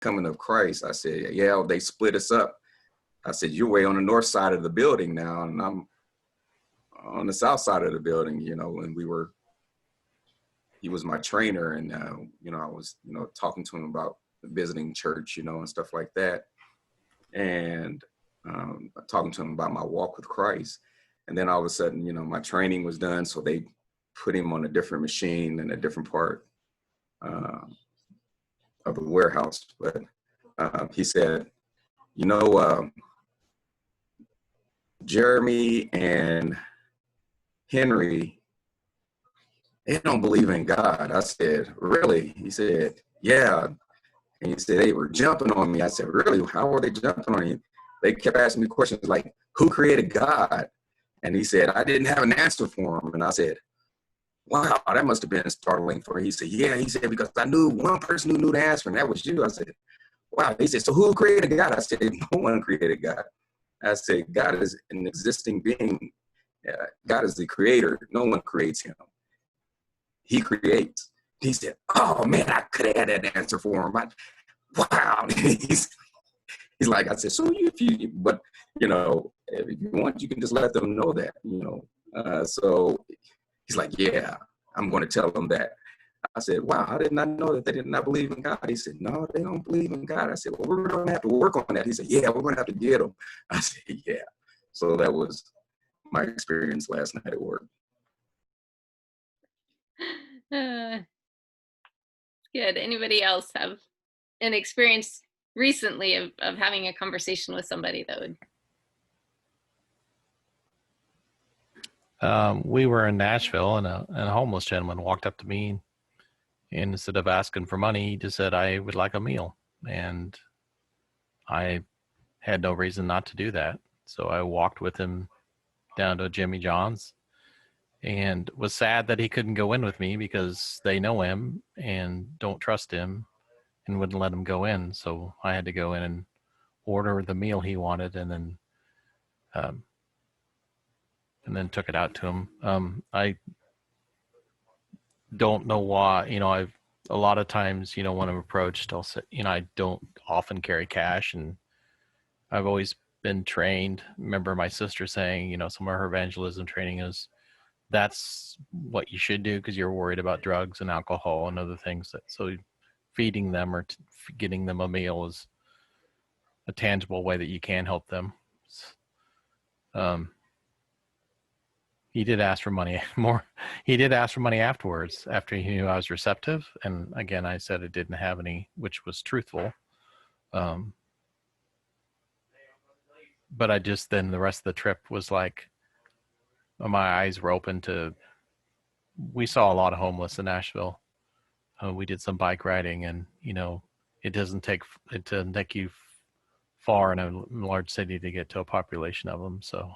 coming of Christ. I said, yeah, they split us up. I said, you're way on the north side of the building now, and I'm on the south side of the building, you know, and he was my trainer, and, you know, I was, you know, talking to him about visiting church, you know, and stuff like that. And talking to him about my walk with Christ. And then all of a sudden, you know, my training was done. So they put him on a different machine in a different part of the warehouse. But he said, you know, Jeremy and Henry, they don't believe in God. I said, really? He said, yeah. And he said, they were jumping on me. I said, really? How were they jumping on you? They kept asking me questions like, who created God? And he said, I didn't have an answer for him. And I said, wow, that must have been startling for him. He said, yeah. He said, because I knew one person who knew the answer, and that was you. I said, wow. He said, so who created God? I said, no one created God. I said, God is an existing being. God is the creator. No one creates him. He creates. He said, oh, man, I could have had that answer for him. Wow. He's like, I said, so but, you know, if you want, you can just let them know that, you know. So he's like, yeah, I'm going to tell them that. I said, wow, I did not know that they did not believe in God. He said, no, they don't believe in God. I said, well, we're going to have to work on that. He said, yeah, we're going to have to get them. I said, yeah. So that was my experience last night at work. Good. Anybody else have an experience recently of having a conversation with somebody that would? We were in Nashville, and a homeless gentleman walked up to me, and instead of asking for money, he just said, I would like a meal. And I had no reason not to do that. So I walked with him down to Jimmy John's, and was sad that he couldn't go in with me because they know him and don't trust him and wouldn't let him go in. So I had to go in and order the meal he wanted, and then took it out to him. I don't know why, you know, a lot of times, you know, when I'm approached, I'll say, you know, I don't often carry cash, and I've always been trained. Remember my sister saying, you know, some of her evangelism training is that's what you should do because you're worried about drugs and alcohol and other things. So feeding them or getting them a meal is a tangible way that you can help them. He did ask for money more. He did ask for money afterwards after he knew I was receptive. And again, I said it didn't have any, which was truthful. But I just, then the rest of the trip was like, my eyes were open to, we saw a lot of homeless in Nashville. We did some bike riding, and, you know, it doesn't take you far in a large city to get to a population of them. So.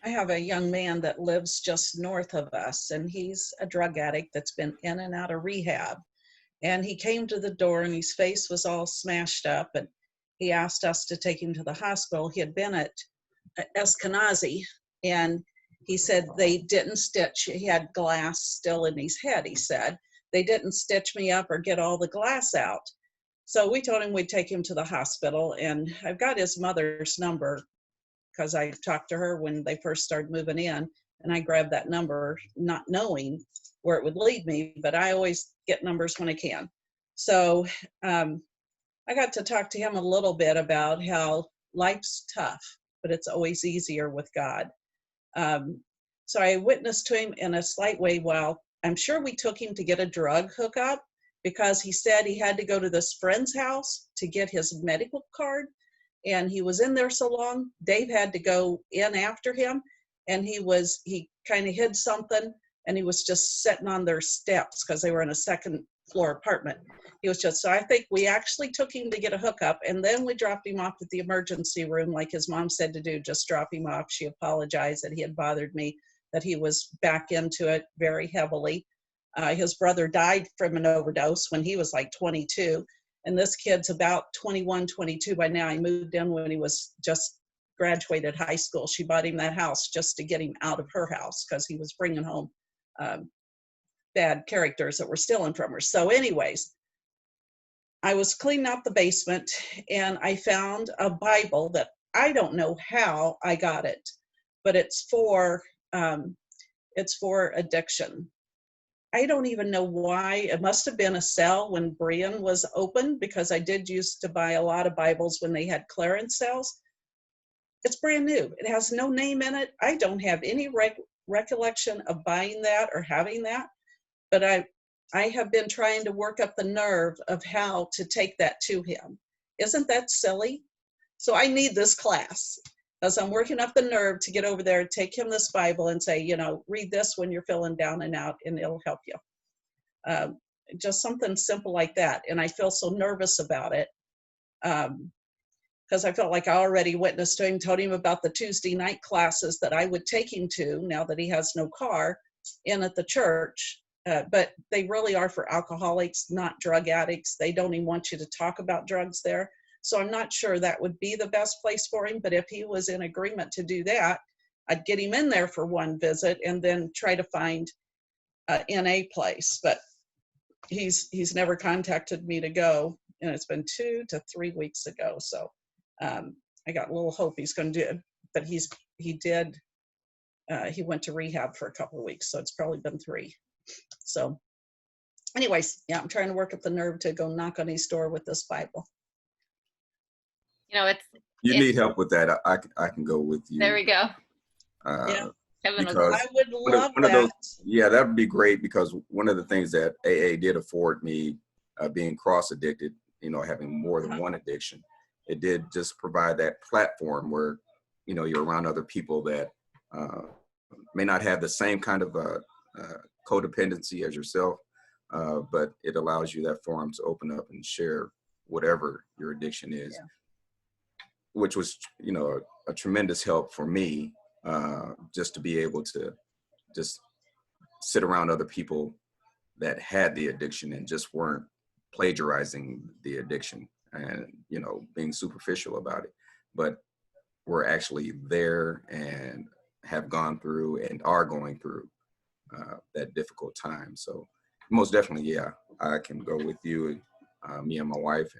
I have a young man that lives just north of us, and he's a drug addict that's been in and out of rehab. And he came to the door, and his face was all smashed up, and he asked us to take him to the hospital. He had been at Eskenazi, and he said they didn't stitch. He had glass still in his head, he said. They didn't stitch me up or get all the glass out. So we told him we'd take him to the hospital, and I've got his mother's number because I talked to her when they first started moving in, and I grabbed that number not knowing where it would lead me, but I always get numbers when I can. So I got to talk to him a little bit about how life's tough, but it's always easier with God. So I witnessed to him in a slight way. While I'm sure we took him to get a drug hookup, because he said he had to go to this friend's house to get his medical card. And he was in there so long, Dave had to go in after him, and he kind of hid something, and he was just sitting on their steps because they were in a second floor apartment. So I think we actually took him to get a hookup, and then we dropped him off at the emergency room like his mom said to do, just drop him off. She apologized that he had bothered me, that he was back into it very heavily. His brother died from an overdose when he was like 22. And this kid's about 21, 22 by now. He moved in when he was just graduated high school. She bought him that house just to get him out of her house because he was bringing home bad characters that were stealing from her. So anyways, I was cleaning out the basement and I found a Bible that I don't know how I got it, but it's for addiction. I don't even know why. It must have been a sale when Brian was open, because I did used to buy a lot of Bibles when they had clearance sales. It's brand new. It has no name in it. I don't have any recollection of buying that or having that, but I have been trying to work up the nerve of how to take that to him. Isn't that silly? So I need this class, because I'm working up the nerve to get over there, take him this Bible and say, you know, read this when you're feeling down and out and it'll help you. Just something simple like that. And I feel so nervous about it, because I felt like I already witnessed to him, told him about the Tuesday night classes that I would take him to now that he has no car in at the church. But they really are for alcoholics, not drug addicts. They don't even want you to talk about drugs there. So I'm not sure that would be the best place for him. But if he was in agreement to do that, I'd get him in there for one visit and then try to find an NA place. But he's never contacted me to go. And it's been 2 to 3 weeks ago. So I got a little hope he's going to do it. But he went to rehab for a couple of weeks. So it's probably been 3. So anyways, yeah, I'm trying to work up the nerve to go knock on his door with this Bible. You know, You need help with that. I can go with you. there we go. Yeah. Kevin Because I would love one of that. those, yeah, that would be great, because one of the things that AA did afford me, being cross addicted, you know, having more than one addiction, it did just provide that platform where, you know, you're around other people that may not have the same kind of codependency as yourself, but it allows you that forum to open up and share whatever your addiction is, which was, you know, a tremendous help for me, just to be able to just sit around other people that had the addiction and just weren't plagiarizing the addiction and, you know, being superficial about it, but were actually there and have gone through and are going through that difficult time. So most definitely, yeah, I can go with you, me and my wife.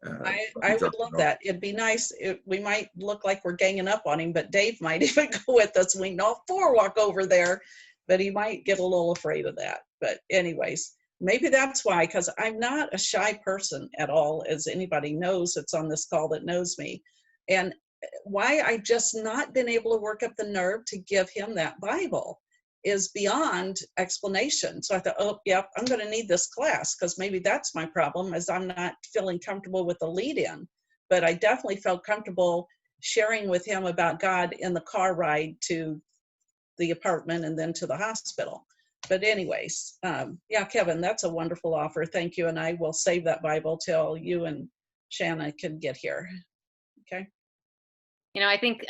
And I would love that. It'd be nice. We might look like we're ganging up on him, but Dave might even go with us. We can all 4 walk over there, but he might get a little afraid of that. But anyways, maybe that's why, because I'm not a shy person at all, as anybody knows that's on this call that knows me. And why I just not been able to work up the nerve to give him that Bible is beyond explanation. So I thought, oh, yep, I'm going to need this class, because maybe that's my problem, is I'm not feeling comfortable with the lead in. But I definitely felt comfortable sharing with him about God in the car ride to the apartment and then to the hospital. But anyways, yeah, Kevin, that's a wonderful offer. Thank you. And I will save that Bible till you and Shanna can get here. Okay. You know, I think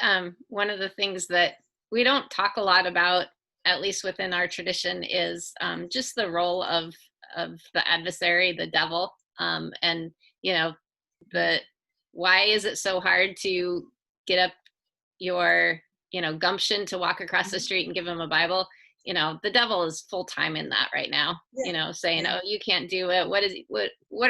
one of the things that we don't talk a lot about, at least within our tradition, is just the role of the adversary, the devil, and, you know, why is it so hard to get up your, you know, gumption to walk across the street and give him a Bible? You know, the devil is full time in that right now, you know, saying, oh, you can't do it. What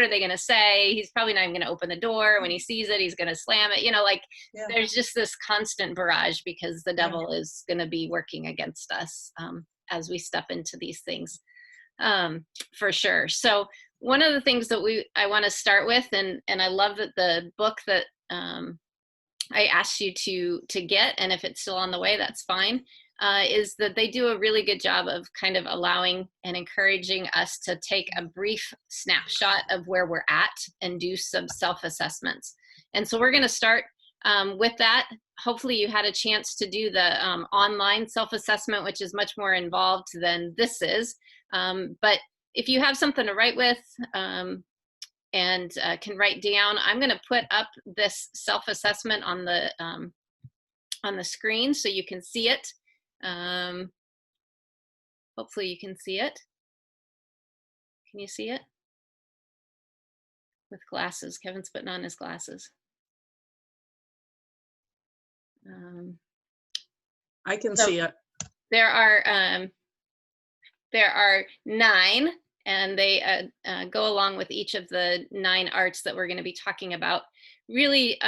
are they going to say? He's probably not even going to open the door. When he sees it, he's going to slam it. You know, like there's just this constant barrage, because the devil is going to be working against us as we step into these things, for sure. So one of the things that I want to start with, and I love that the book that I asked you to get, and if it's still on the way, that's fine, is that they do a really good job of kind of allowing and encouraging us to take a brief snapshot of where we're at and do some self-assessments. And so we're going to start with that. Hopefully you had a chance to do the online self-assessment, which is much more involved than this is. But if you have something to write with, and can write down, I'm going to put up this self-assessment on the screen so you can see it. Hopefully you can see it. Can you see it? With glasses. Kevin's putting on his glasses. I can see it. There are there are 9, and they go along with each of the 9 arts that we're going to be talking about. Really,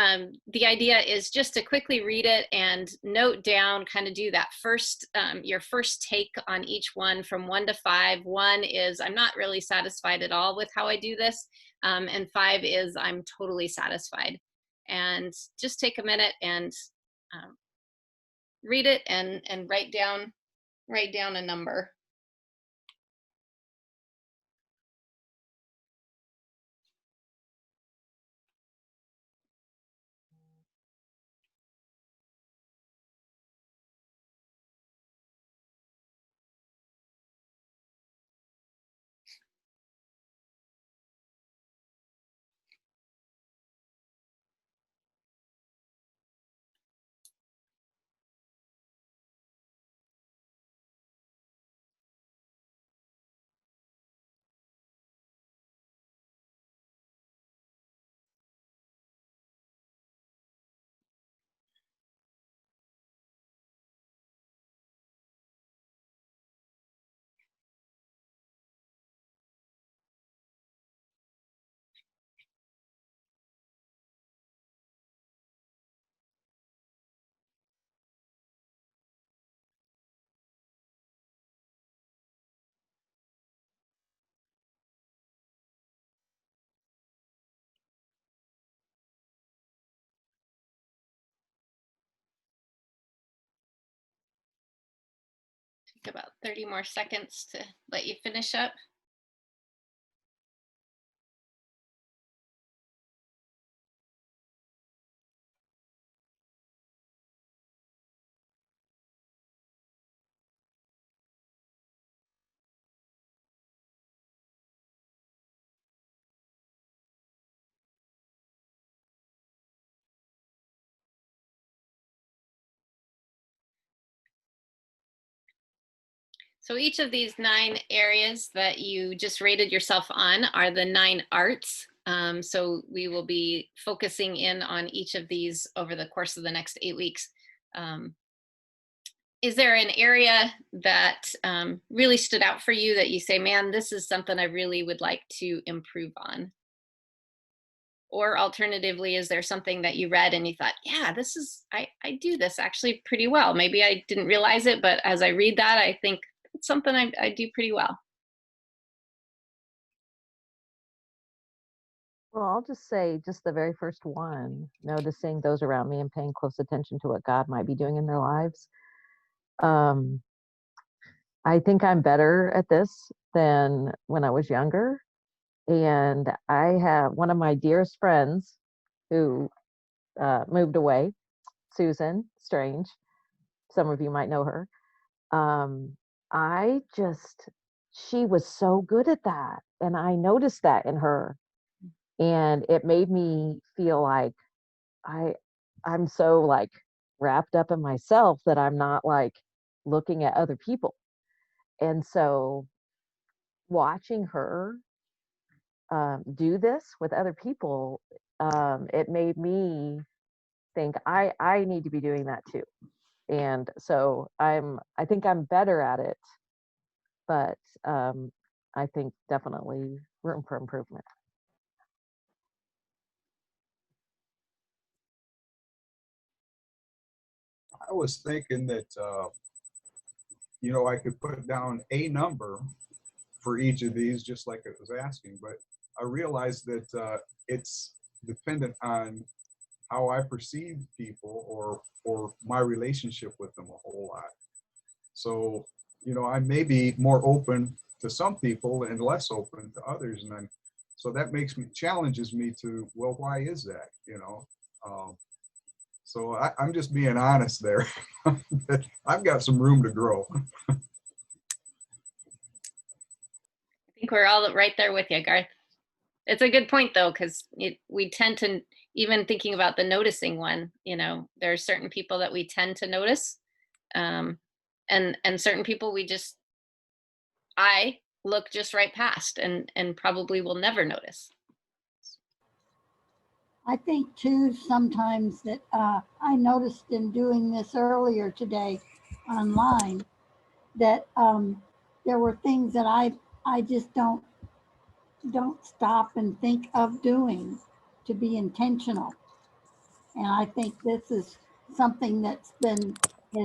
the idea is just to quickly read it and note down, kind of do that first, your first take on each one from 1 to 5. 1 is, I'm not really satisfied at all with how I do this. And 5 is, I'm totally satisfied. And just take a minute and read it and write down a number. Take about 30 more seconds to let you finish up. So each of these 9 areas that you just rated yourself on are the 9 arts. So we will be focusing in on each of these over the course of the next 8 weeks. Is there an area that really stood out for you that you say, man, this is something I really would like to improve on? Or alternatively, is there something that you read and you thought, yeah, this is, I do this actually pretty well. Maybe I didn't realize it, but as I read that, I think it's something I do pretty well. Well, I'll just say just the very first one, noticing those around me and paying close attention to what God might be doing in their lives. I think I'm better at this than when I was younger. And I have one of my dearest friends who moved away, Susan Strange. Some of you might know her. She was so good at that. And I noticed that in her. And it made me feel like I'm so like wrapped up in myself that I'm not like looking at other people. And so watching her do this with other people, it made me think I need to be doing that too. And so I think I'm better at it, but I think definitely room for improvement. I was thinking that, I could put down a number for each of these, just like it was asking, but I realized that it's dependent on how I perceive people or my relationship with them a whole lot. So, I may be more open to some people and less open to others. And so that challenges me to, well, why is that? So I'm just being honest there. I've got some room to grow. I think we're all right there with you, Garth. It's a good point though, because we tend to, even thinking about the noticing one, there are certain people that we tend to notice, and certain people I look just right past and probably will never notice. I think too, sometimes that I noticed in doing this earlier today online, that there were things that I just don't stop and think of doing to be intentional. And I think this is something that's been, you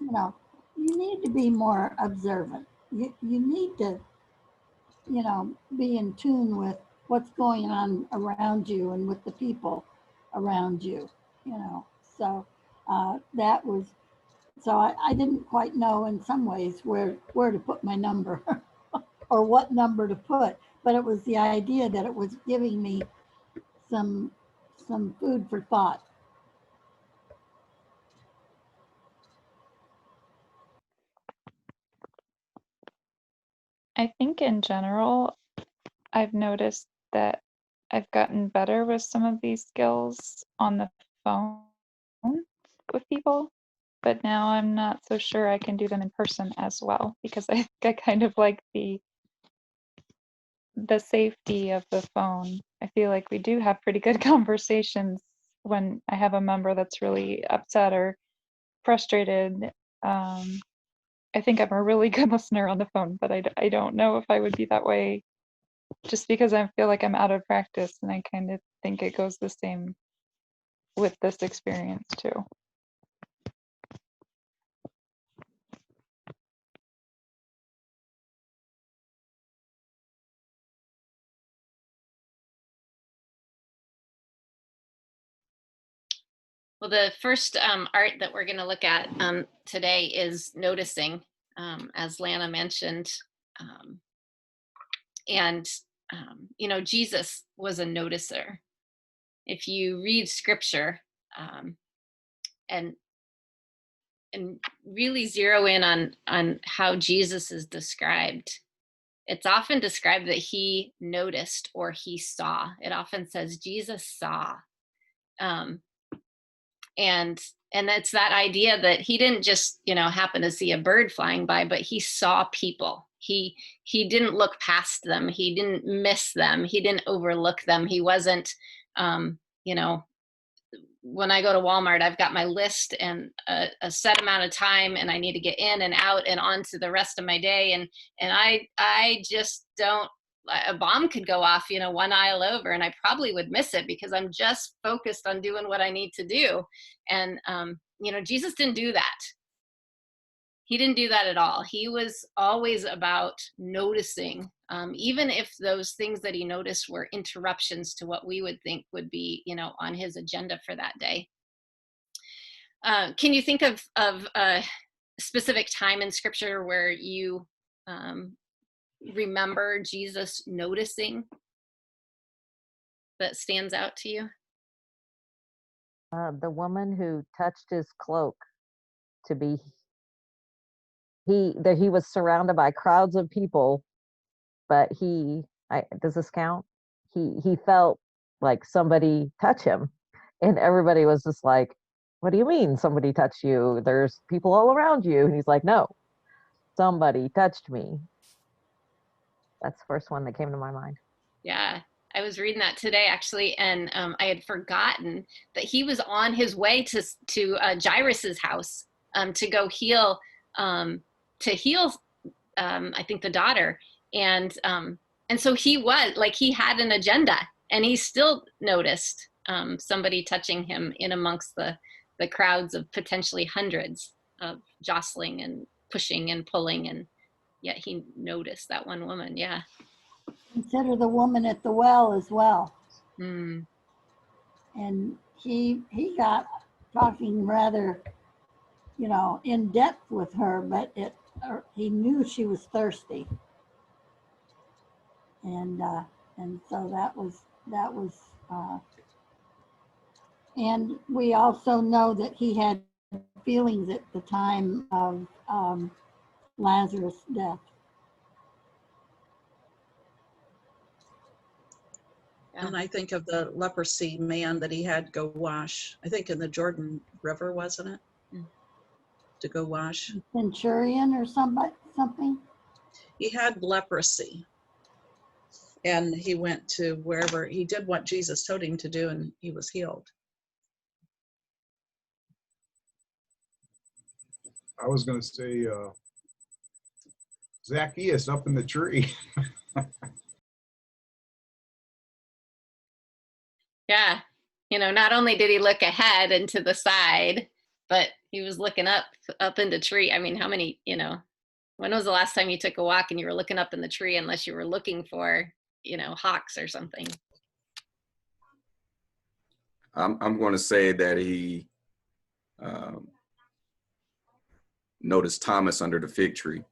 know, you need to be more observant. You need to, you know, be in tune with what's going on around you and with the people around you, you know. So that was, so I didn't quite know in some ways where to put my number or what number to put, but it was the idea that it was giving me some food for thought. I think in general, I've noticed that I've gotten better with some of these skills on the phone with people, but now I'm not so sure I can do them in person as well because I think I kind of like the safety of the phone. I feel like we do have pretty good conversations when I have a member that's really upset or frustrated. I think I'm a really good listener on the phone, but I don't know if I would be that way just because I feel like I'm out of practice, and I kind of think it goes the same with this experience too. Well, the first art that we're going to look at today is noticing, as Lana mentioned. And, you know, Jesus was a noticer. If you read scripture and really zero in on how Jesus is described, it's often described that he noticed or he saw. It often says Jesus saw. And it's that idea that he didn't just, you know, happen to see a bird flying by, but he saw people. He didn't look past them. He didn't miss them. He didn't overlook them. He wasn't, you know, when I go to Walmart, I've got my list and a set amount of time, and I need to get in and out and on to the rest of my day. And I just don't, a bomb could go off, you know, one aisle over, and I probably would miss it because I'm just focused on doing what I need to do. And, you know, Jesus didn't do that. He didn't do that at all. He was always about noticing, even if those things that he noticed were interruptions to what we would think would be, you know, on his agenda for that day. Can you think of a specific time in scripture where you remember Jesus noticing that stands out to you? The woman who touched his cloak to be, he was surrounded by crowds of people, but does this count? He felt like somebody touch him, and everybody was just like, what do you mean somebody touched you? There's people all around you. And he's like, no, somebody touched me. That's the first one that came to my mind. Yeah, I was reading that today actually, and I had forgotten that he was on his way to Jairus's house to go heal I think the daughter, and so he was like, he had an agenda, and he still noticed somebody touching him in amongst the crowds of potentially hundreds of jostling and pushing and pulling, and yet he noticed that one woman. Yeah. Consider the woman at the well as well. Mm. And he got talking rather, you know, in depth with her, but he knew she was thirsty. And so that was and we also know that he had feelings at the time of Lazarus' death. And I think of the leprosy man that he had go wash, I think in the Jordan River, wasn't it? To go wash. Centurion or something. He had leprosy. And he went to wherever, he did what Jesus told him to do, and he was healed. I was going to say, Zacchaeus up in the tree. Yeah. Not only did he look ahead and to the side, but he was looking up in the tree. I mean, how many, when was the last time you took a walk and you were looking up in the tree unless you were looking for, hawks or something? I'm going to say that he noticed Thomas under the fig tree.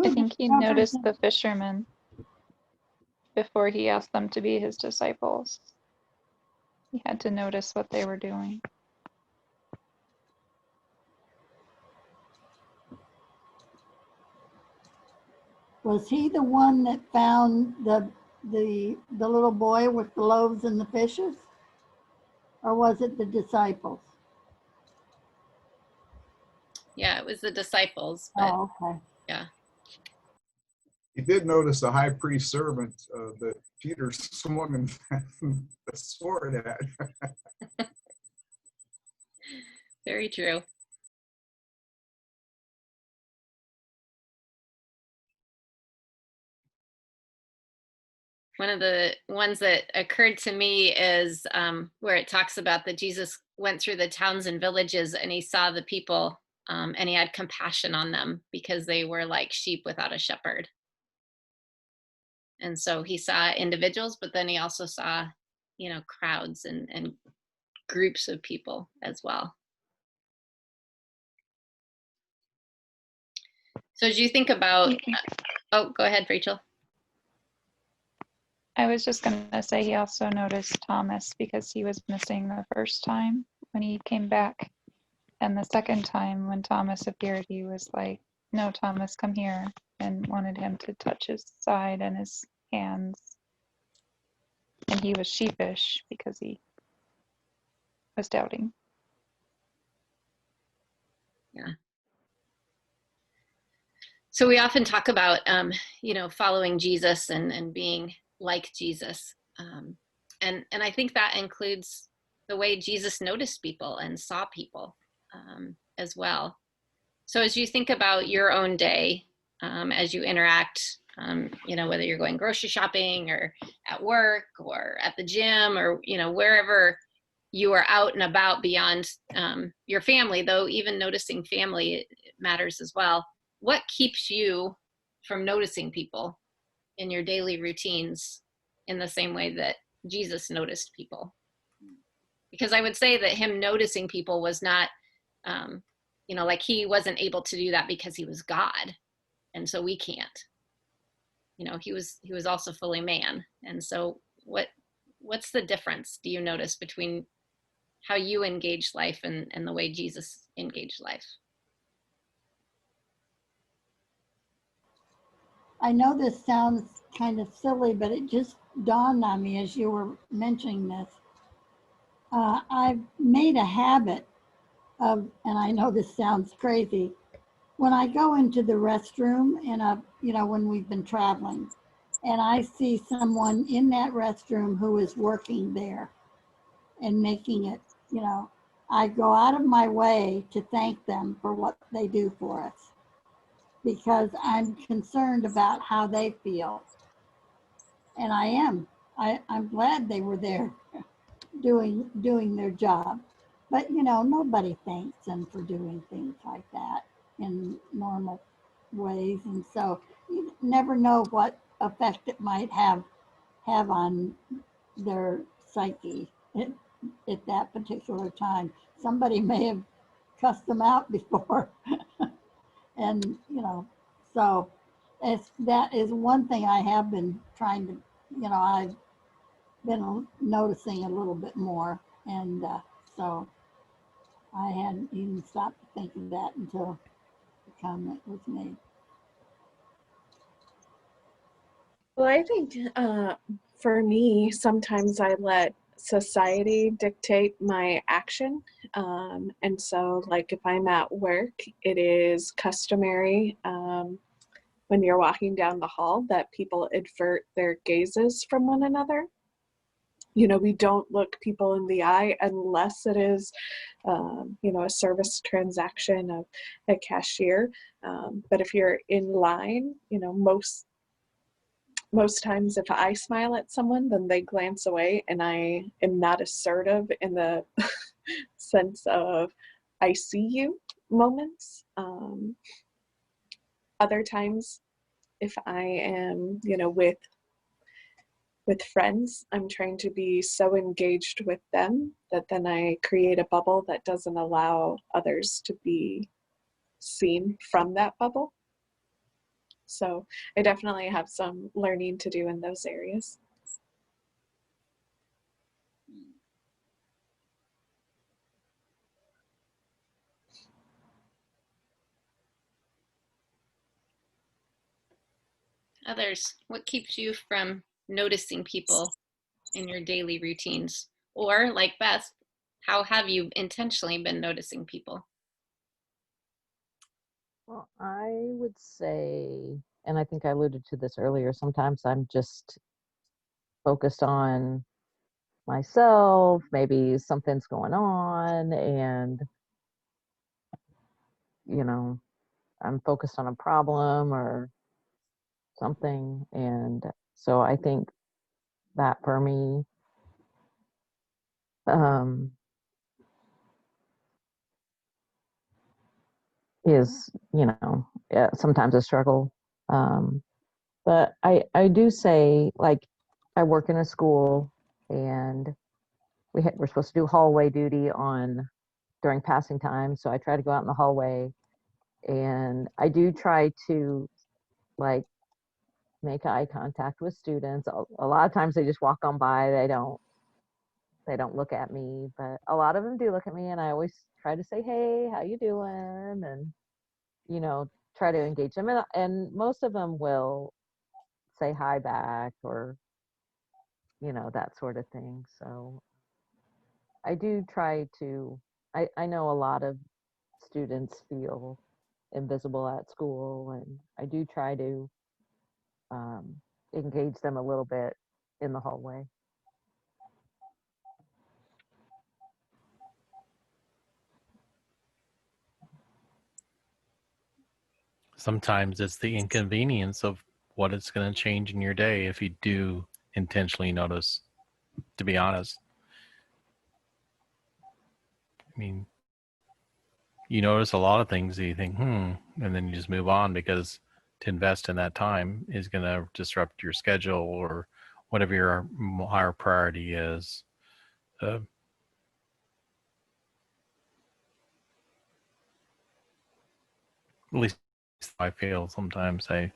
I think he noticed the fishermen before he asked them to be his disciples. He had to notice what they were doing. Was he the one that found the little boy with the loaves and the fishes? Or was it the disciples? Yeah, it was the disciples, but Oh, okay. yeah. He did notice the high priest servant that Peter swung the sword at. Very true. One of the ones that occurred to me is where it talks about that Jesus went through the towns and villages and he saw the people and he had compassion on them because they were like sheep without a shepherd. And so he saw individuals, but then he also saw, crowds and groups of people as well. So as you think about, oh, go ahead, Rachel. I was just going to say he also noticed Thomas because he was missing the first time when he came back. And the second time when Thomas appeared, he was like, no, Thomas, come here, and wanted him to touch his side and his hands. And he was sheepish because he was doubting. Yeah. So we often talk about, following Jesus and being like Jesus. And I think that includes the way Jesus noticed people and saw people as well. So as you think about your own day, as you interact, whether you're going grocery shopping or at work or at the gym or, wherever you are out and about beyond your family, though even noticing family matters as well. What keeps you from noticing people in your daily routines in the same way that Jesus noticed people? Because I would say that him noticing people was not, like he wasn't able to do that because he was God. And so we can't. He was also fully man. And so what's the difference, do you notice, between how you engage life and the way Jesus engaged life? I know this sounds kind of silly, but it just dawned on me as you were mentioning this. I've made a habit of, and I know this sounds crazy, when I go into the restroom and when we've been traveling and I see someone in that restroom who is working there and making it, I go out of my way to thank them for what they do for us, because I'm concerned about how they feel. And I am. I'm glad they were there doing their job. But nobody thanks them for doing things like that in normal ways. And so you never know what effect it might have on their psyche at that particular time. Somebody may have cussed them out before. And so that is one thing I have been trying to, I've been noticing a little bit more. And so I hadn't even stopped to think of that until the comment was made. Well, I think for me, sometimes I let society dictate my action. And so, like, if I'm at work, it is customary when you're walking down the hall that people avert their gazes from one another. we don't look people in the eye unless it is, a service transaction of a cashier. But if you're in line, most times if I smile at someone, then they glance away, and I am not assertive in the sense of I see you moments. Other times, if I am, with friends, I'm trying to be so engaged with them that then I create a bubble that doesn't allow others to be seen from that bubble. So I definitely have some learning to do in those areas. Others, what keeps you from noticing people in your daily routines? Or like Beth, how have you intentionally been noticing people? Well, I would say, and I think I alluded to this earlier, sometimes I'm just focused on myself, maybe something's going on, and, I'm focused on a problem or something. And so I think that for me, um, is, sometimes a struggle. But I do say, like, I work in a school, and we're supposed to do hallway duty during passing time. So I try to go out in the hallway, and I do try to, like, make eye contact with students. A lot of times they just walk on by. They don't look at me, but a lot of them do look at me, and I always try to say, "Hey, how you doing?" And, try to engage them. And most of them will say hi back, or, that sort of thing. So I do try to, I know a lot of students feel invisible at school, and I do try to engage them a little bit in the hallway. Sometimes it's the inconvenience of what it's going to change in your day if you do intentionally notice, to be honest. I mean, you notice a lot of things that you think, and then you just move on, because to invest in that time is going to disrupt your schedule or whatever your higher priority is. At least I feel sometimes it's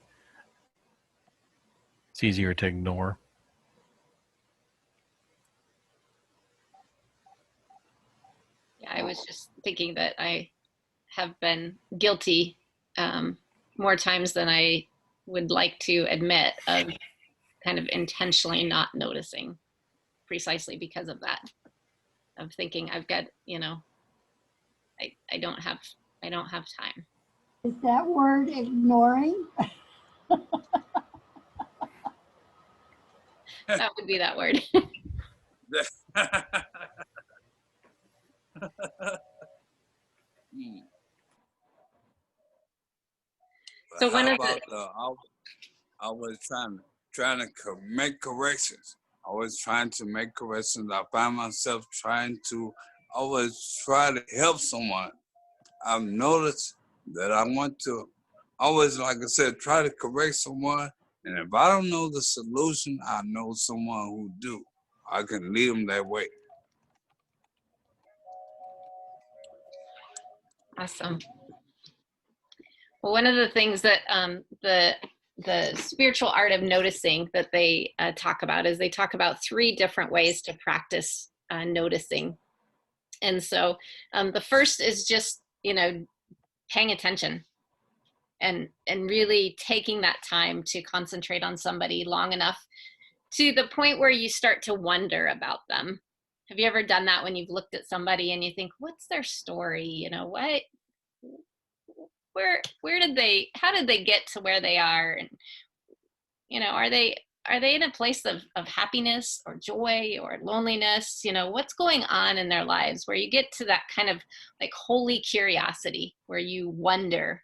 easier to ignore. Yeah, I was just thinking that I have been guilty more times than I would like to admit of kind of intentionally not noticing, precisely because of that, of thinking I've got, I don't have time. Is that word ignoring? That would be that word. So one of the I was trying to make corrections. I was trying to make corrections. I find myself trying to always try to help someone. I've noticed that I want to always, like I said, try to correct someone. And if I don't know the solution, I know someone who do. I can lead them that way. Awesome. Well, one of the things that the spiritual art of noticing that they talk about is they talk about 3 different ways to practice noticing. And so the first is just, paying attention and really taking that time to concentrate on somebody long enough to the point where you start to wonder about them. Have you ever done that when you've looked at somebody and you think, what's their story? How did they get to where they are? And, are they are they in a place of happiness or joy or loneliness? You know, what's going on in their lives, where you get to that kind of like holy curiosity where you wonder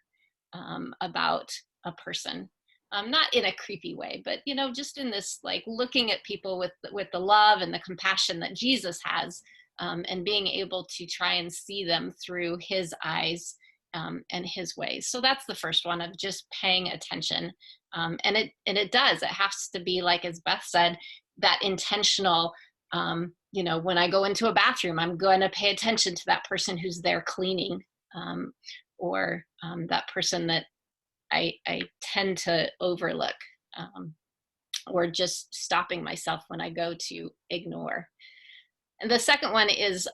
about a person. Not in a creepy way, but you know, just in this like looking at people with the love and the compassion that Jesus has, and being able to try and see them through his eyes, and his ways. So that's the first one, of just paying attention. And it does. It has to be, like as Beth said, that intentional. You know, when I go into a bathroom, I'm going to pay attention to that person who's there cleaning, or that person that I tend to overlook, or just stopping myself when I go to ignore. And the second one is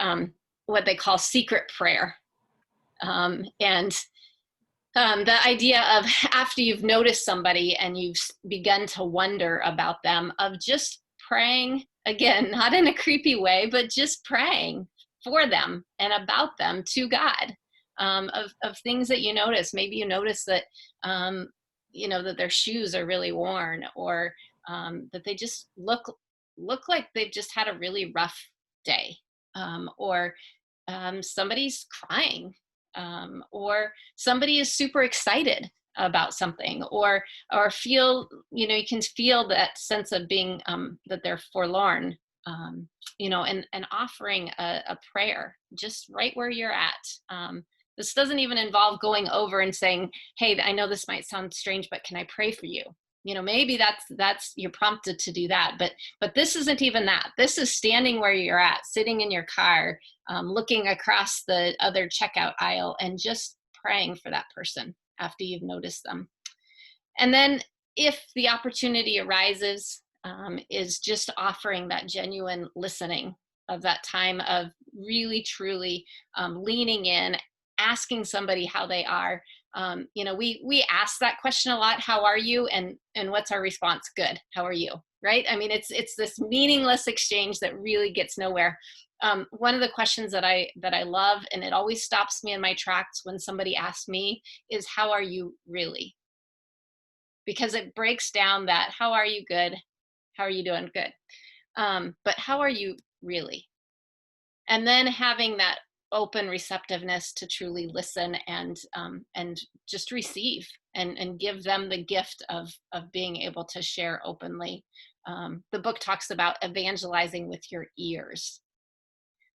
what they call secret prayer. And the idea of, after you've noticed somebody and you've begun to wonder about them, of just praying, again, not in a creepy way, but just praying for them and about them to God, of things that you notice. Maybe you notice that, you know, that their shoes are really worn, or that they just look like they've just had a really rough day, or somebody's crying, or somebody is super excited about something, or feel, you know, you can feel that sense of being, that they're forlorn, you know, and offering a prayer just right where you're at. This doesn't even involve going over and saying, hey, I know this might sound strange, but can I pray for you? You know, maybe that's you're prompted to do that, but this isn't even that. This is standing where you're at, sitting in your car, looking across the other checkout aisle, and just praying for that person after you've noticed them. And then, if the opportunity arises, is just offering that genuine listening, of that time of really truly leaning in, asking somebody how they are. You know, we ask that question a lot, how are you? And what's our response? Good. How are you? Right? I mean, it's this meaningless exchange that really gets nowhere. One of the questions that I love, and it always stops me in my tracks when somebody asks me, is how are you really? Because it breaks down that, how are you? Good. How are you doing? Good. But how are you really? And then having that open receptiveness to truly listen, and just receive, and give them the gift of being able to share openly. The book talks about evangelizing with your ears.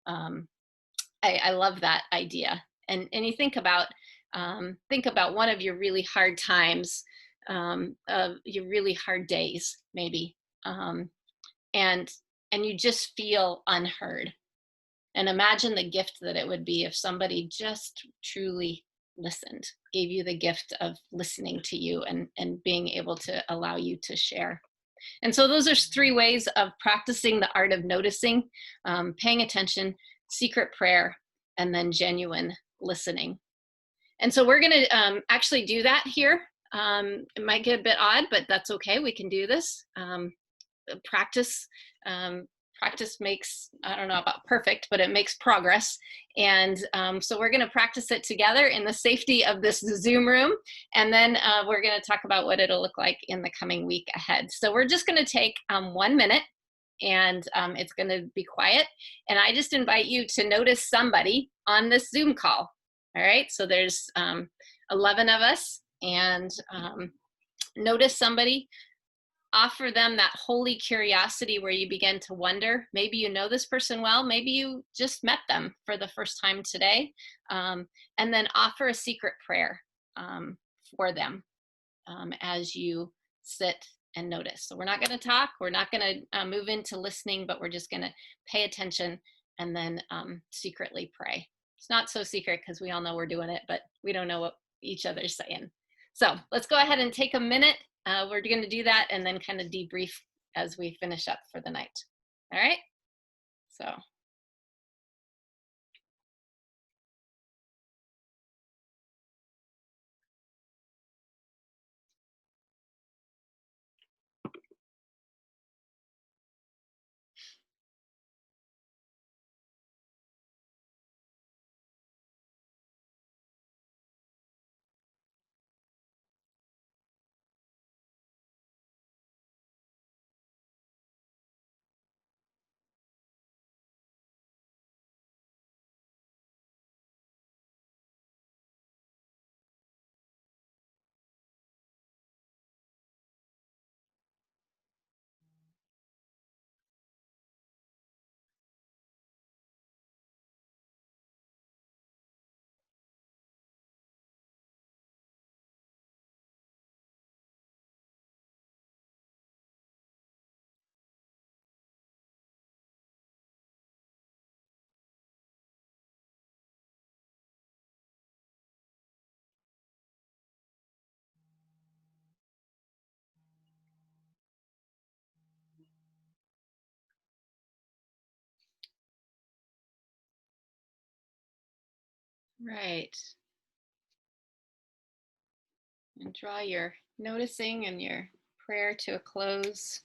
I love that idea. And you think about one of your really hard times, of your really hard days, maybe, and you just feel unheard. And imagine the gift that it would be if somebody just truly listened, gave you the gift of listening to you, and being able to allow you to share. And so those are 3 ways of practicing the art of noticing, paying attention, secret prayer, and then genuine listening. And so we're going to actually do that here. It might get a bit odd, but that's okay. We can do this. Practice makes, I don't know about perfect, but it makes progress. And so we're going to practice it together in the safety of this Zoom room. And then we're going to talk about what it'll look like in the coming week ahead. So we're just going to take 1 minute, and it's going to be quiet. And I just invite you to notice somebody on this Zoom call. All right. So there's 11 of us, and notice somebody. Offer them that holy curiosity where you begin to wonder. Maybe you know this person well, maybe you just met them for the first time today. And then offer a secret prayer for them as you sit and notice. So we're not going to talk, we're not going to move into listening, but we're just going to pay attention, and then secretly pray. It's not so secret because we all know we're doing it, but we don't know what each other's saying. So let's go ahead and take a minute. We're going to do that, and then kind of debrief as we finish up for the night. All right? So. Right. And draw your noticing and your prayer to a close.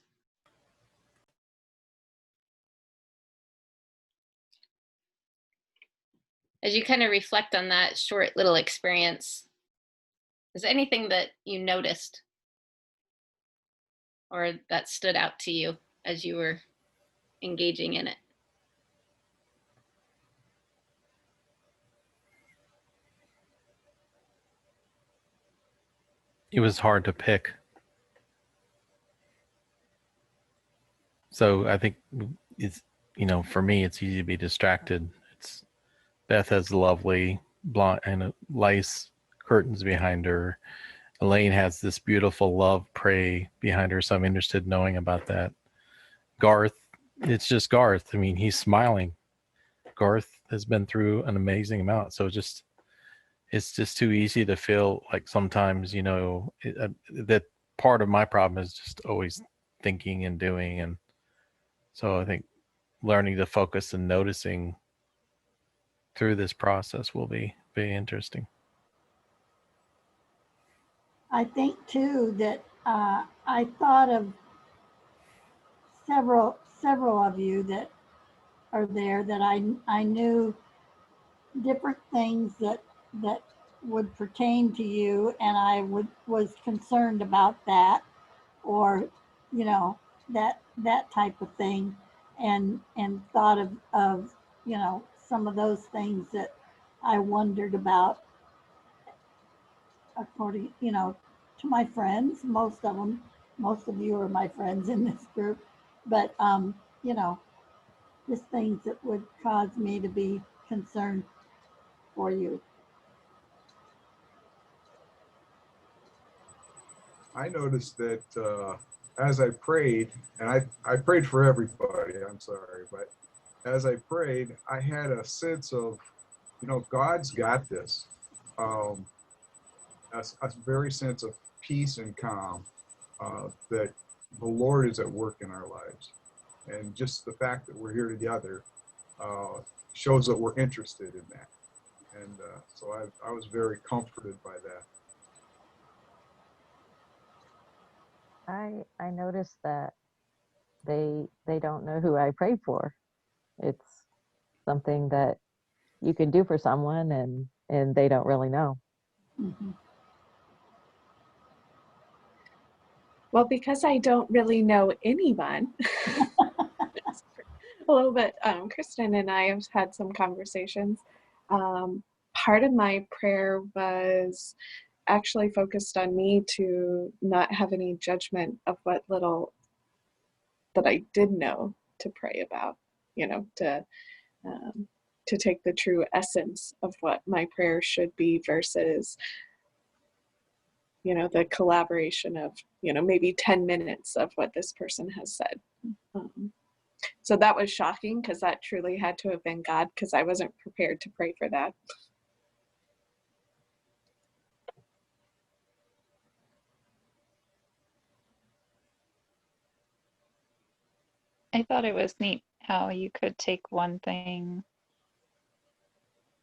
As you kind of reflect on that short little experience, is there anything that you noticed or that stood out to you as you were engaging in it? It was hard to pick. So I think it's, for me, it's easy to be distracted. Beth has lovely blonde and lace curtains behind her. Elaine has this beautiful love pray behind her, so I'm interested in knowing about that. Garth, it's just Garth. I mean, he's smiling. Garth has been through an amazing amount, so it's just too easy to feel like sometimes, that part of my problem is just always thinking and doing, and so I think learning to focus and noticing through this process will be very interesting. I think too that I thought of several of you that are there that I knew different things that would pertain to you, and I was concerned about that, or that type of thing, and thought of some of those things that I wondered about, according to my friends. Most of you are my friends in this group, but just things that would cause me to be concerned for you. I noticed that as I prayed, and I prayed for everybody, I'm sorry, but as I prayed, I had a sense of, God's got this. A very sense of peace and calm, that the Lord is at work in our lives. And just the fact that we're here together shows that we're interested in that. And so I was very comforted by that. I noticed that they don't know who I prayed for. It's something that you can do for someone and they don't really know. Mm-hmm. Well, because I don't really know anyone, a little bit, Kristen and I have had some conversations. Part of my prayer was actually focused on me to not have any judgment of what little that I did know to pray about, to take the true essence of what my prayer should be versus, the collaboration of, maybe 10 minutes of what this person has said. So that was shocking, because that truly had to have been God, because I wasn't prepared to pray for that. I thought it was neat how you could take one thing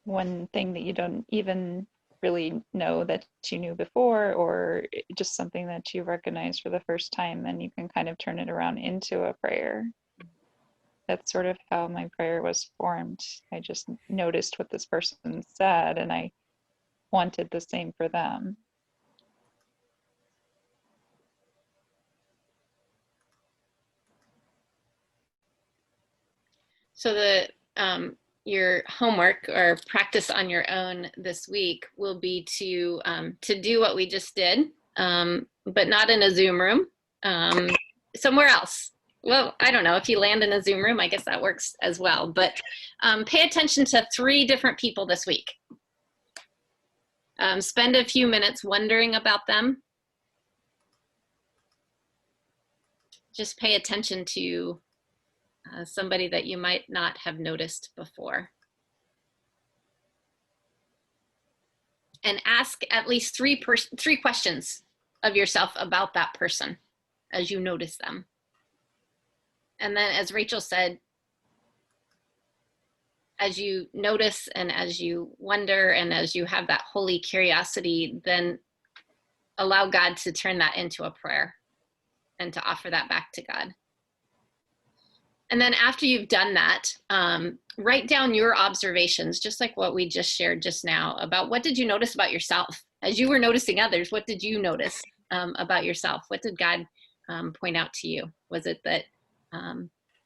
that you don't even really know that you knew before, or just something that you recognize for the first time, and you can kind of turn it around into a prayer. That's sort of how my prayer was formed. I just noticed what this person said, and I wanted the same for them. So your homework or practice on your own this week will be to do what we just did, but not in a Zoom room, somewhere else. Well, I don't know, if you land in a Zoom room, I guess that works as well, but pay attention to 3 different people this week. Spend a few minutes wondering about them. Just pay attention to somebody that you might not have noticed before. And ask at least 3 questions of yourself about that person as you notice them. And then, as Rachel said, as you notice and as you wonder and as you have that holy curiosity, then allow God to turn that into a prayer and to offer that back to God. And then after you've done that, write down your observations, just like what we just shared just now, about what did you notice about yourself? As you were noticing others, what did you notice about yourself? What did God point out to you? Was it that,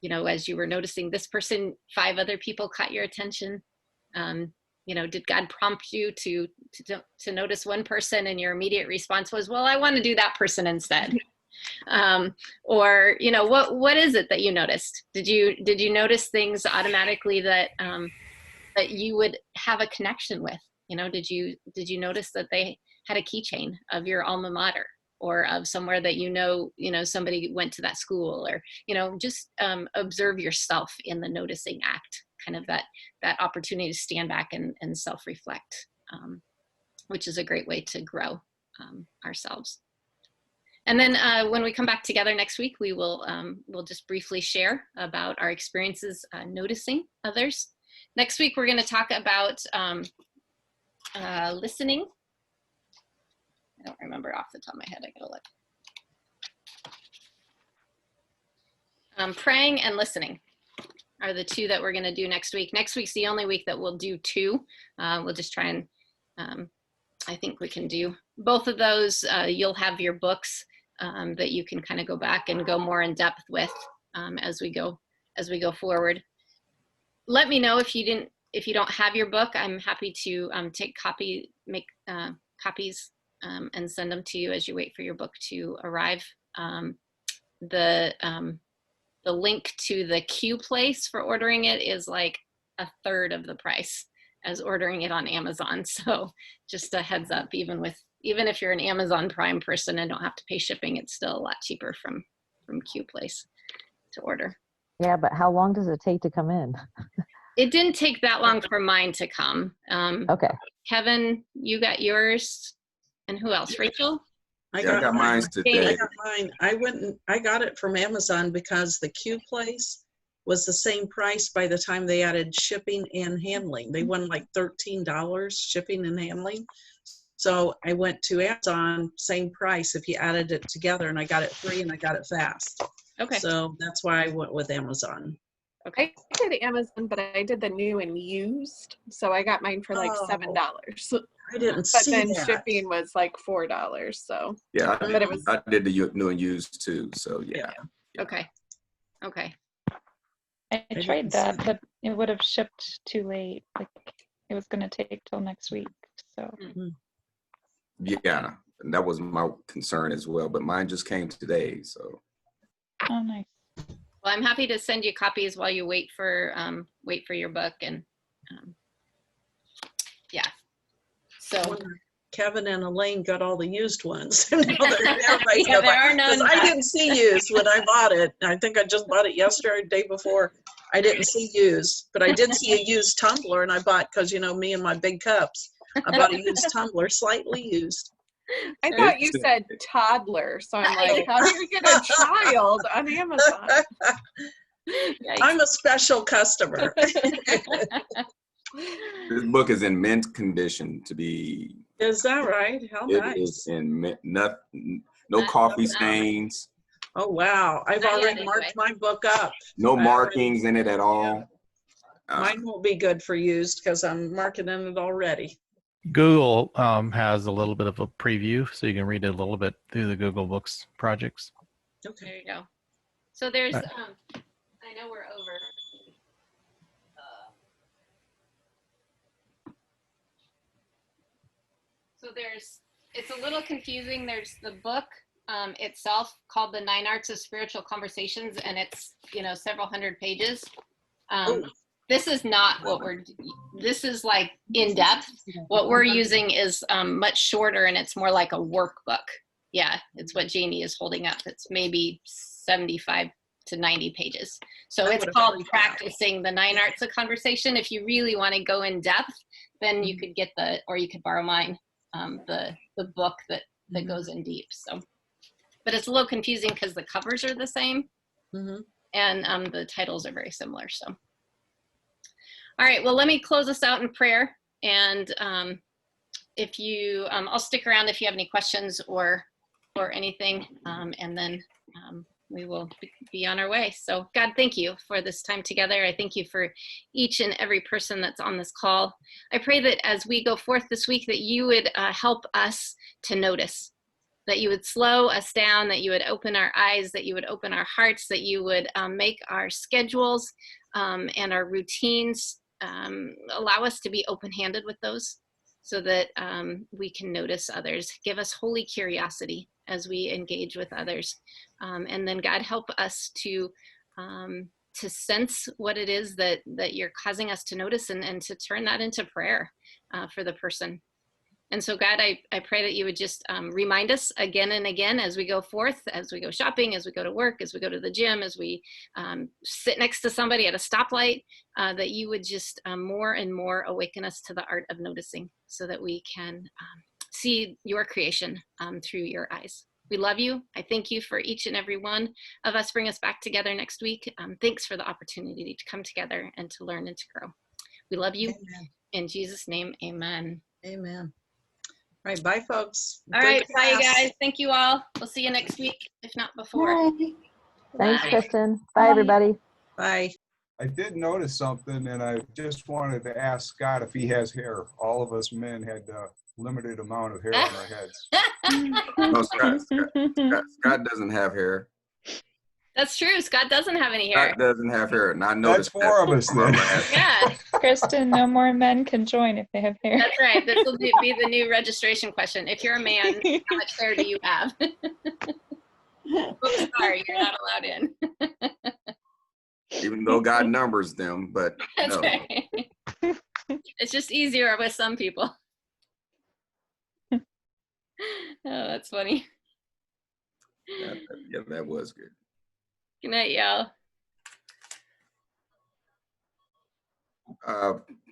you know, as you were noticing this person, 5 other people caught your attention? You know, did God prompt you to notice one person and your immediate response was, well, I want to do that person instead? Or, you know, what is it that you noticed? Did you notice things automatically that that you would have a connection with? You know, did you notice that they had a keychain of your alma mater, or of somewhere that you know somebody went to that school, or, you know, just observe yourself in the noticing act, kind of that opportunity to stand back and self-reflect, which is a great way to grow ourselves. And then when we come back together next week, we will we'll just briefly share about our experiences noticing others. Next week, we're going to talk about listening. I don't remember off the top of my head. I gotta look. Praying and listening are the 2 that we're going to do next week. Next week's the only week that we'll do 2. We'll just try and I think we can do both of those. You'll have your books that you can kind of go back and go more in depth with as we go forward. Let me know if you don't have your book. I'm happy to make copies and send them to you as you wait for your book to arrive. The link to the Q place for ordering it is like 1/3 of the price as ordering it on Amazon. So just a heads up, even if you're an Amazon Prime person and don't have to pay shipping, it's still a lot cheaper from Q place to order. Yeah, but how long does it take to come in? It didn't take that long for mine to come. Okay. Kevin, you got yours, and who else? Rachel? I got mine today. I got mine. I got it from Amazon because the Q place was the same price by the time they added shipping and handling. They won like $13 shipping and handling. So I went to Amazon, same price if you added it together, and I got it free and I got it fast. Okay. So that's why I went with Amazon. Okay. I did Amazon, but I did the new and used. So I got mine for like $7. I didn't But see then that. shipping was like $4. So Yeah, but it was I did the new and used too. So yeah. Okay. I tried that, but it would have shipped too late. Like it was going to take till next week. So Yeah, and that was my concern as well. But mine just came today. So. oh, nice. Well, I'm happy to send you copies while you wait for your book, and yeah. So Kevin and Elaine got all the used ones. Now yeah, there are none. I didn't see used when I bought it. I think I just bought it yesterday or the day before. I didn't see used, but I did see a used tumbler, and I bought, because you know me and my big cups, I bought a used tumbler, slightly used. I thought you said toddler, so I'm like, how do you get a child on Amazon? I'm a special customer. This book is in mint condition to be. Is that right? How It nice. is in mint, no coffee stains. Oh, wow. I've Not yet, already marked my book up. No markings in it at all. Mine won't be good for used because I'm marketing it already. Google has a little bit of a preview, so you can read it a little bit through the Google Books projects. Okay. There you go. So there's, Right. I know we're over. So it's a little confusing. There's the book itself called The 9 Arts of Spiritual Conversations, and it's, several hundred pages. This is not what this is like in depth. What we're using is much shorter, and it's more like a workbook. Yeah, it's what Jamie is holding up. It's maybe 75 to 90 pages. So it's called Practicing the 9 Arts of Conversation. If you really want to go in depth, then you could get or you could borrow mine, the book that goes in deep. So, but it's a little confusing because the covers are the same, and the titles are very similar. So. All right, well, let me close us out in prayer. And if you, I'll stick around if you have any questions or anything, and then we will be on our way. So God, thank you for this time together. I thank you for each and every person that's on this call. I pray that as we go forth this week, that you would help us to notice, that you would slow us down, that you would open our eyes, that you would open our hearts, that you would make our schedules and our routines, allow us to be open-handed with those so that we can notice others. Give us holy curiosity as we engage with others. And then God, help us to sense what it is that you're causing us to notice, and to turn that into prayer for the person. And so God, I pray that you would just remind us again and again as we go forth, as we go shopping, as we go to work, as we go to the gym, as we sit next to somebody at a stoplight, that you would just more and more awaken us to the art of noticing, so that we can see your creation through your eyes. We love you. I thank you for each and every one of us. Bring us back together next week. Thanks for the opportunity to come together and to learn and to grow. We love you. Amen. In Jesus' name, amen. Amen. All right, bye, folks. All Good right, bye, class. guys. Thank you all. We'll see you next week, if not before. Bye. Thanks, Bye. Kristen. Bye, everybody. Bye. I did notice something, and I just wanted to ask Scott if he has hair. All of us men had a limited amount of hair on our heads. No, Scott doesn't have hair. That's true. Scott doesn't have any hair. Scott doesn't have hair, and I That's noticed 4 of us then. Yeah, Kristen, no more men can join if they have hair. that's right. This will be the new registration question. If you're a man, how much hair do you have? Oops, sorry, you're not allowed in. Even though God numbers them, but That's no. right. It's just easier with some people. Oh, that's funny. Yeah, that was good. Good night, y'all.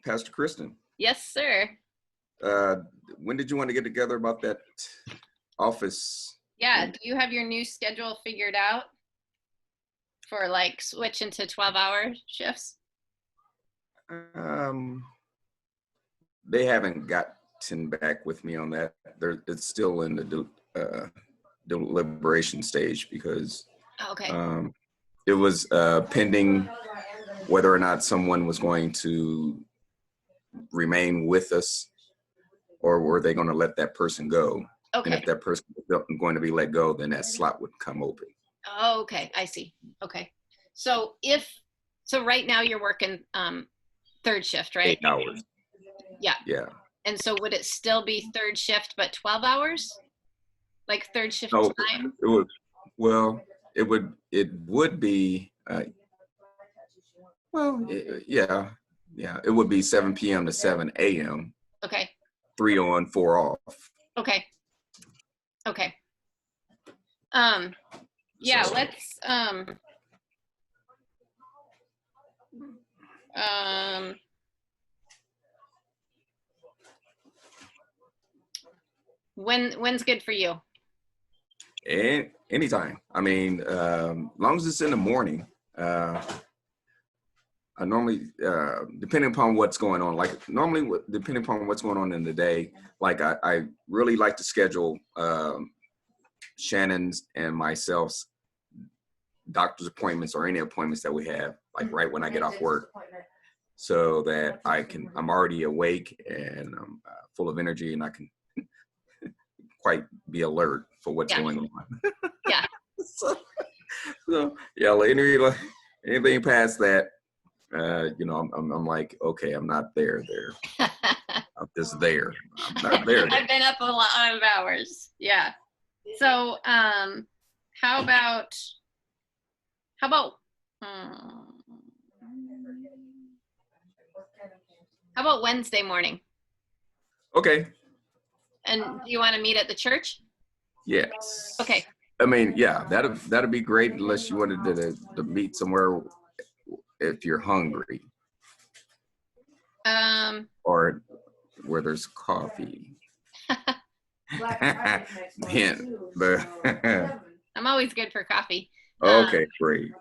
Pastor Kristen, Yes, sir. when did you want to get together about that office? Yeah, do you have your new schedule figured out for like switching to 12-hour shifts? They haven't gotten back with me on that. It's still in the deliberation stage, because Okay. it was pending whether or not someone was going to remain with us, or were they going to let that person go. And Okay. if that person was going to be let go, then that slot would come open. Oh, okay. I see. Okay. So right now you're working third shift, right? 8 hours. Yeah. Yeah. And so would it still be third shift, but 12 hours? Like third shift No, time? it would. Well, it would be. Yeah. It would be 7 p.m. to 7 a.m. Okay. 3 on, 4 off. Okay. Okay. Yeah, So- let's when's good for you? And anytime. I mean, long as it's in the morning. I normally, depending upon what's going on, depending upon what's going on in the day, like I really like to schedule Shannon's and myself's doctor's appointments or any appointments that we have, like right when I get off work, so that I'm already awake and I'm full of energy, and I can quite be alert for what's going on. Yeah. so yeah, anything past that, I'm like, okay, I'm not there. I'm just there. I'm not there. I've been up a lot of hours. Yeah. So, how about Wednesday morning? Okay. And do you want to meet at the church? Yes. Okay. I mean, yeah, that'd be great, unless you wanted to meet somewhere if you're hungry. Or where there's coffee. Hint, but I'm always good for coffee. okay, great.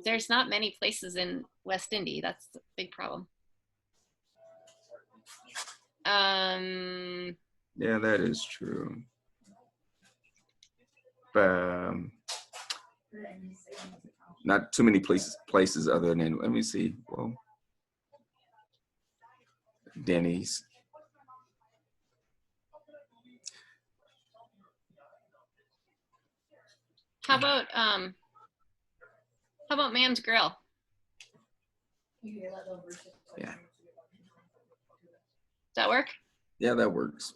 There's not many places in West Indy. That's the big problem. Yeah, that is true. Not too many places other than, let me see. Well, Denny's. How about Man's Grill? Yeah. Does that work? Yeah, that works.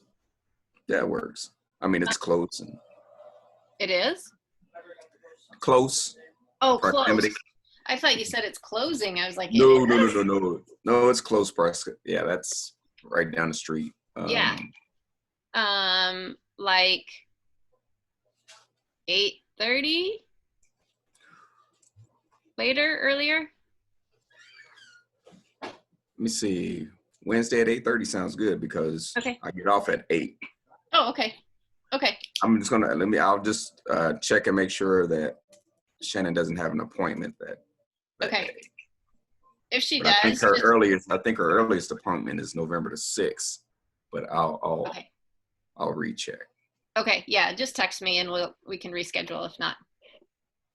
That works. I mean, it's close and It is? close Oh, proximity. close. I thought you said it's closing. I was like, No, it no, no, is? no, no. No, it's close, Prescott. Yeah, that's right down the street. Yeah. Like 8:30? Later, earlier? Let me see. Wednesday at 8:30 sounds good because Okay. I get off at 8. Oh, okay. Okay. I'm just gonna I'll just check and make sure that Shannon doesn't have an appointment that Okay. day. If she But I think does, her just, earliest appointment is November the 6th. But I'll okay. recheck. Okay. Yeah. Just text me and we can reschedule if not.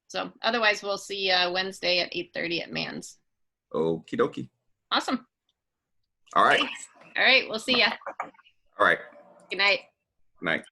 So otherwise we'll see Wednesday at 8:30 at Man's. Okie dokie. Awesome. All right. All right. We'll see ya. All right. Good night. Night.